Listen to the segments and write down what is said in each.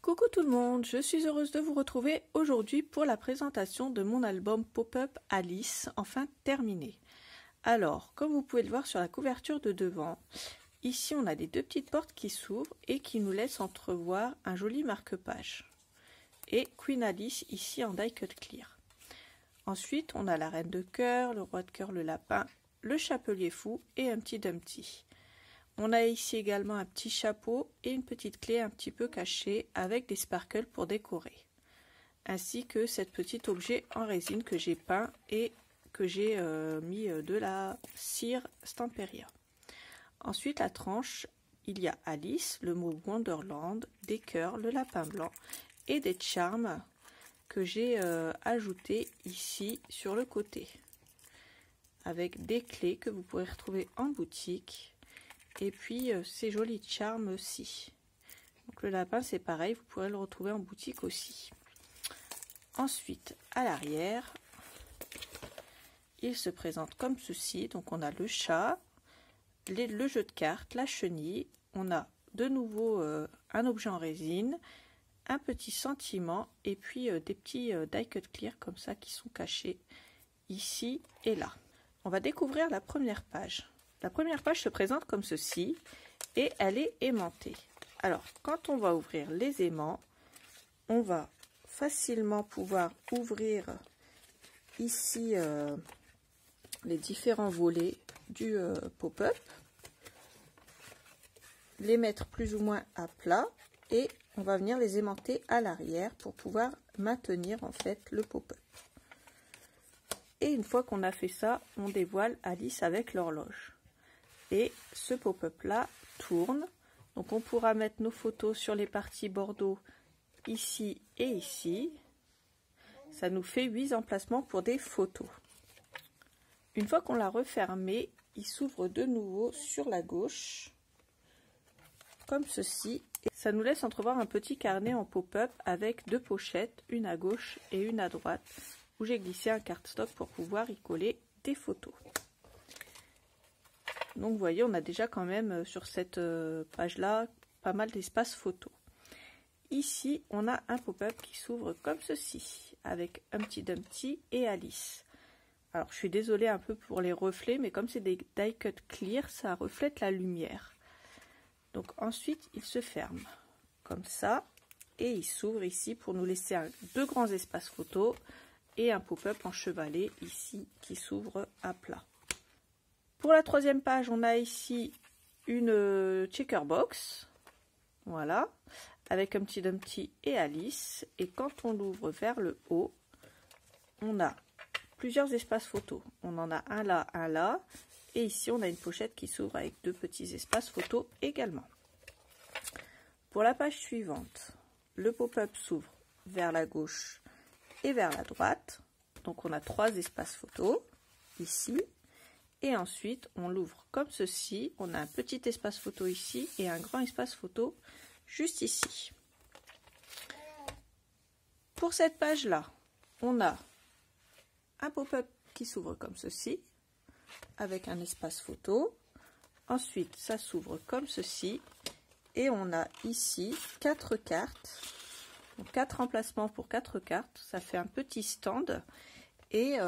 Coucou tout le monde, je suis heureuse de vous retrouver aujourd'hui pour la présentation de mon album Pop-up Alice, enfin terminé. Alors, comme vous pouvez le voir sur la couverture de devant, ici on a les deux petites portes qui s'ouvrent et qui nous laissent entrevoir un joli marque-page. Et Queen Alice ici en die cut clear. Ensuite, on a la reine de cœur, le roi de cœur, le lapin, le chapelier fou et un petit Dumpty. On a ici également un petit chapeau et une petite clé un petit peu cachée avec des sparkles pour décorer. Ainsi que cet petit objet en résine que j'ai peint et que j'ai mis de la cire Stamperia. Ensuite, la tranche, il y a Alice, le mot Wonderland, des cœurs, le lapin blanc et des charms que j'ai ajouté ici sur le côté. Avec des clés que vous pourrez retrouver en boutique. Et puis ces jolis charms aussi. Donc le lapin c'est pareil, vous pourrez le retrouver en boutique aussi. Ensuite à l'arrière, il se présente comme ceci. Donc on a le chat, le jeu de cartes, la chenille. On a de nouveau un objet en résine, un petit sentiment et puis des petits die cut clear comme ça qui sont cachés ici et là. On va découvrir la première page. La première page se présente comme ceci et elle est aimantée. Alors, quand on va ouvrir les aimants, on va facilement pouvoir ouvrir ici les différents volets du pop-up, les mettre plus ou moins à plat et on va venir les aimanter à l'arrière pour pouvoir maintenir en fait le pop-up. Et une fois qu'on a fait ça, on dévoile Alice avec l'horloge. Et ce pop-up là tourne, donc on pourra mettre nos photos sur les parties bordeaux ici et ici. Ça nous fait 8 emplacements pour des photos. Une fois qu'on l'a refermé, il s'ouvre de nouveau sur la gauche, comme ceci. Et ça nous laisse entrevoir un petit carnet en pop-up avec deux pochettes, une à gauche et une à droite, où j'ai glissé un cardstock pour pouvoir y coller des photos. Donc vous voyez, on a déjà quand même sur cette page là pas mal d'espace photo. Ici on a un pop-up qui s'ouvre comme ceci avec un petit Dumpty et Alice. Alors je suis désolée un peu pour les reflets, mais comme c'est des die cut clear, ça reflète la lumière. Donc ensuite il se ferme comme ça et il s'ouvre ici pour nous laisser deux grands espaces photo et un pop-up enchevalé ici qui s'ouvre à plat. Pour la troisième page, on a ici une checker box, voilà, avec un petit Dumpty et Alice. Et quand on l'ouvre vers le haut, on a plusieurs espaces photos. On en a un là, et ici on a une pochette qui s'ouvre avec deux petits espaces photos également. Pour la page suivante, le pop-up s'ouvre vers la gauche et vers la droite. Donc on a trois espaces photos ici. Et ensuite, on l'ouvre comme ceci. On a un petit espace photo ici et un grand espace photo juste ici. Pour cette page-là, on a un pop-up qui s'ouvre comme ceci, avec un espace photo. Ensuite, ça s'ouvre comme ceci. Et on a ici 4 cartes. Donc 4 emplacements pour 4 cartes. Ça fait un petit stand. Et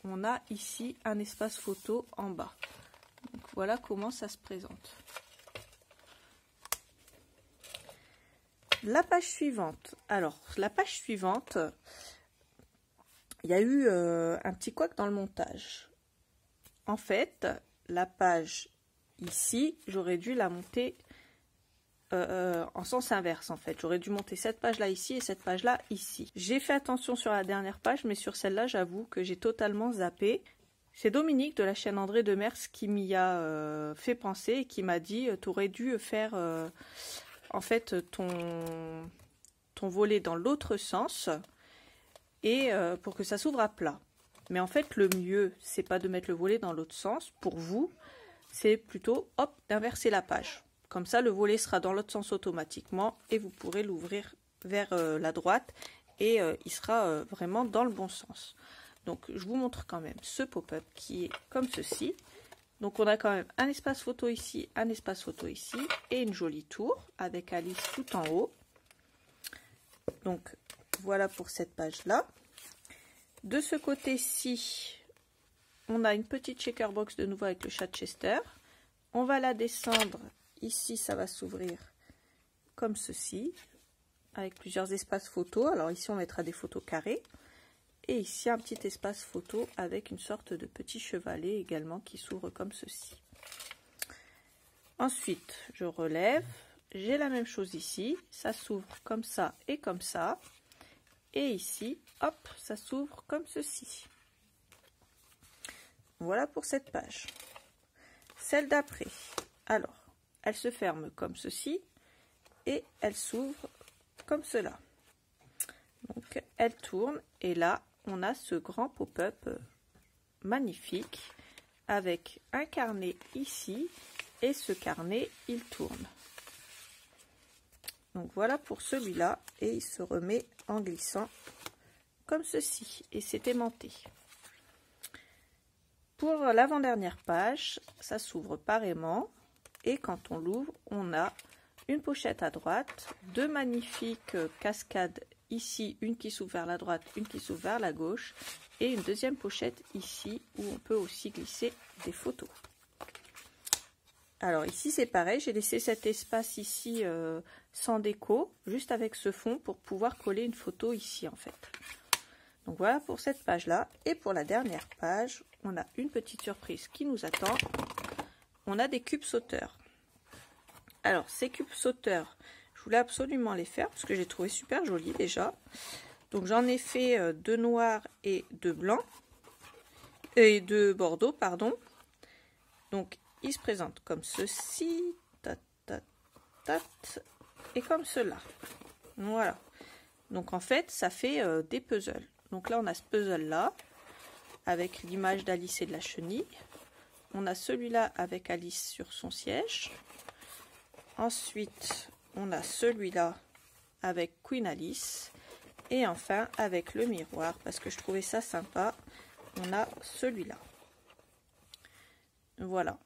on a ici un espace photo en bas. Donc voilà comment ça se présente. La page suivante. Alors, la page suivante, il y a eu un petit couac dans le montage. En fait, la page ici, j'aurais dû la monter en sens inverse en fait. J'aurais dû monter cette page là ici et cette page là ici. J'ai fait attention sur la dernière page, mais sur celle-là, j'avoue que j'ai totalement zappé. C'est Dominique de la chaîne André Demers qui m'y a fait penser et qui m'a dit tu aurais dû faire en fait ton volet dans l'autre sens et pour que ça s'ouvre à plat. Mais en fait, le mieux, c'est pas de mettre le volet dans l'autre sens. Pour vous, c'est plutôt hop d'inverser la page. Comme ça, le volet sera dans l'autre sens automatiquement et vous pourrez l'ouvrir vers la droite et il sera vraiment dans le bon sens. Donc, je vous montre quand même ce pop-up qui est comme ceci. Donc, on a quand même un espace photo ici, un espace photo ici et une jolie tour avec Alice tout en haut. Donc voilà pour cette page-là. De ce côté-ci, on a une petite shaker box de nouveau avec le chat Chester. On va la descendre. Ici, ça va s'ouvrir comme ceci, avec plusieurs espaces photos. Alors ici, on mettra des photos carrées. Et ici, un petit espace photo avec une sorte de petit chevalet également qui s'ouvre comme ceci. Ensuite, je relève. J'ai la même chose ici. Ça s'ouvre comme ça et comme ça. Et ici, hop, ça s'ouvre comme ceci. Voilà pour cette page. Celle d'après, alors, elle se ferme comme ceci et elle s'ouvre comme cela. Donc, elle tourne et là, on a ce grand pop-up magnifique avec un carnet ici et ce carnet, il tourne. Donc, voilà pour celui-là et il se remet en glissant comme ceci et c'est aimanté. Pour l'avant-dernière page, ça s'ouvre pareillement et quand on l'ouvre, on a une pochette à droite, deux magnifiques cascades ici, une qui s'ouvre vers la droite, une qui s'ouvre vers la gauche et une deuxième pochette ici où on peut aussi glisser des photos. Alors ici c'est pareil, j'ai laissé cet espace ici sans déco, juste avec ce fond pour pouvoir coller une photo ici en fait. Donc voilà pour cette page-là. Et pour la dernière page, on a une petite surprise qui nous attend. On a des cubes sauteurs. Alors, ces cubes sauteurs, je voulais absolument les faire parce que j'ai trouvé super jolis déjà. Donc, j'en ai fait de noir et de blanc. Et de bordeaux, pardon. Donc, ils se présentent comme ceci. Tat, tat, tat, et comme cela. Voilà. Donc, en fait, ça fait des puzzles. Donc là, on a ce puzzle-là, avec l'image d'Alice et de la chenille. On a celui-là avec Alice sur son siège. Ensuite, on a celui-là avec Queen Alice. Et enfin, avec le miroir, parce que je trouvais ça sympa, on a celui-là. Voilà.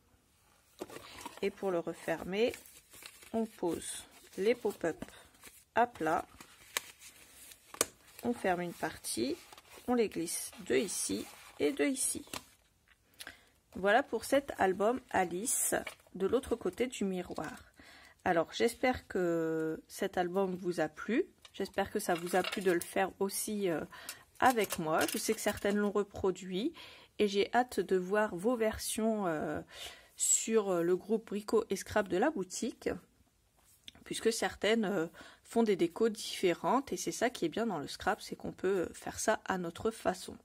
Et pour le refermer, on pose les pop-up à plat. On ferme une partie, on les glisse de ici et de ici. Voilà pour cet album Alice de l'autre côté du miroir. Alors j'espère que cet album vous a plu. J'espère que ça vous a plu de le faire aussi avec moi. Je sais que certaines l'ont reproduit et j'ai hâte de voir vos versions sur le groupe Brico et Scrap de la boutique, puisque certaines font des décos différentes et c'est ça qui est bien dans le scrap, c'est qu'on peut faire ça à notre façon.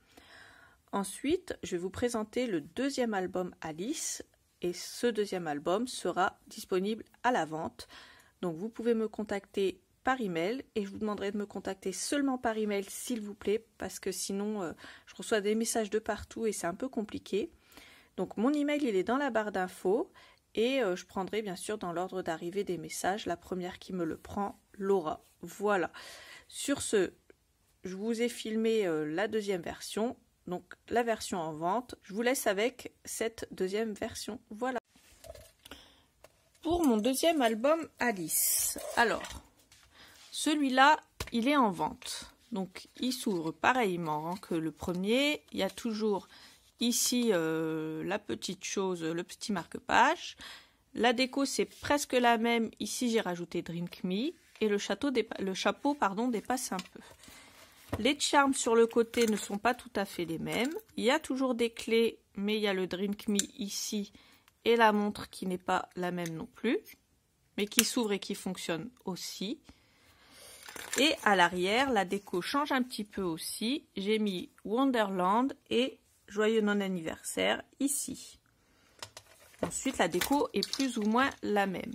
Ensuite, je vais vous présenter le deuxième album Alice et ce deuxième album sera disponible à la vente. Donc vous pouvez me contacter par email et je vous demanderai de me contacter seulement par email s'il vous plaît parce que sinon je reçois des messages de partout et c'est un peu compliqué. Donc mon email il est dans la barre d'infos. Et je prendrai bien sûr dans l'ordre d'arrivée des messages. La première qui me le prend, Laura. Voilà. Sur ce, je vous ai filmé la deuxième version. Donc la version en vente. Je vous laisse avec cette deuxième version. Voilà. Pour mon deuxième album Alice. Alors, celui-là, il est en vente. Donc il s'ouvre pareillement que le premier. Il y a toujours... Ici, la petite chose, le petit marque-page. La déco, c'est presque la même. Ici, j'ai rajouté Drink Me. Et le chapeau dépasse un peu. Les charms sur le côté ne sont pas tout à fait les mêmes. Il y a toujours des clés, mais il y a le Drink Me ici. Et la montre qui n'est pas la même non plus. Mais qui s'ouvre et qui fonctionne aussi. Et à l'arrière, la déco change un petit peu aussi. J'ai mis Wonderland et... Joyeux non-anniversaire ici. Ensuite, la déco est plus ou moins la même.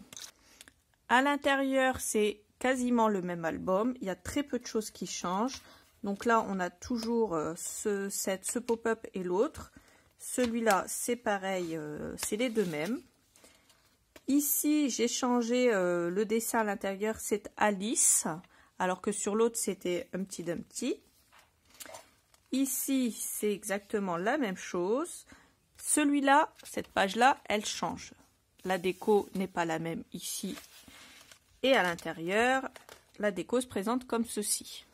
À l'intérieur, c'est quasiment le même album. Il y a très peu de choses qui changent. Donc là, on a toujours ce pop-up et l'autre. Celui-là, c'est pareil, c'est les deux mêmes. Ici, j'ai changé le dessin à l'intérieur, c'est Alice. Alors que sur l'autre, c'était Humpty Dumpty. Ici, c'est exactement la même chose. Celui-là, cette page-là, elle change. La déco n'est pas la même ici et à l'intérieur. la déco se présente comme ceci.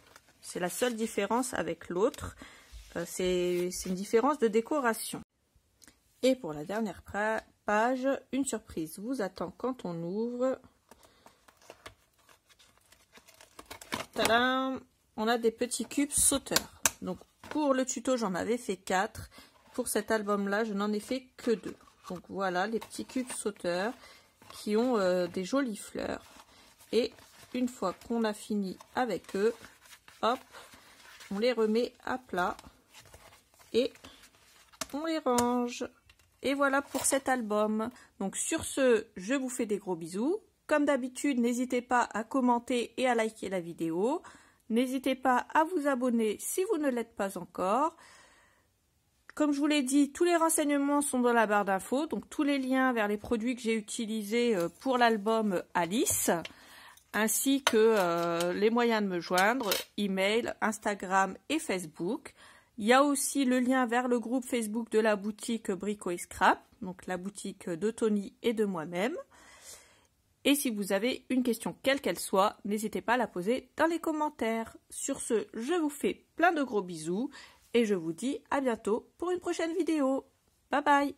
C'est la seule différence avec l'autre. C'est une différence de décoration. Et pour la dernière page, une surprise vous attend quand on ouvre. Tadam! On a des petits cubes sauteurs. Donc pour le tuto, j'en avais fait 4. Pour cet album-là, je n'en ai fait que 2. Donc voilà les petits cubes sauteurs qui ont des jolies fleurs. Et une fois qu'on a fini avec eux, hop, on les remet à plat et on les range. Et voilà pour cet album. Donc sur ce, je vous fais des gros bisous. Comme d'habitude, n'hésitez pas à commenter et à liker la vidéo. N'hésitez pas à vous abonner si vous ne l'êtes pas encore. Comme je vous l'ai dit, tous les renseignements sont dans la barre d'infos. Donc tous les liens vers les produits que j'ai utilisés pour l'album Alice. Ainsi que les moyens de me joindre, email, Instagram et Facebook. Il y a aussi le lien vers le groupe Facebook de la boutique Brico et Scrap, donc la boutique de Tony et de moi-même. Et si vous avez une question quelle qu'elle soit, n'hésitez pas à la poser dans les commentaires. Sur ce, je vous fais plein de gros bisous et je vous dis à bientôt pour une prochaine vidéo. Bye bye!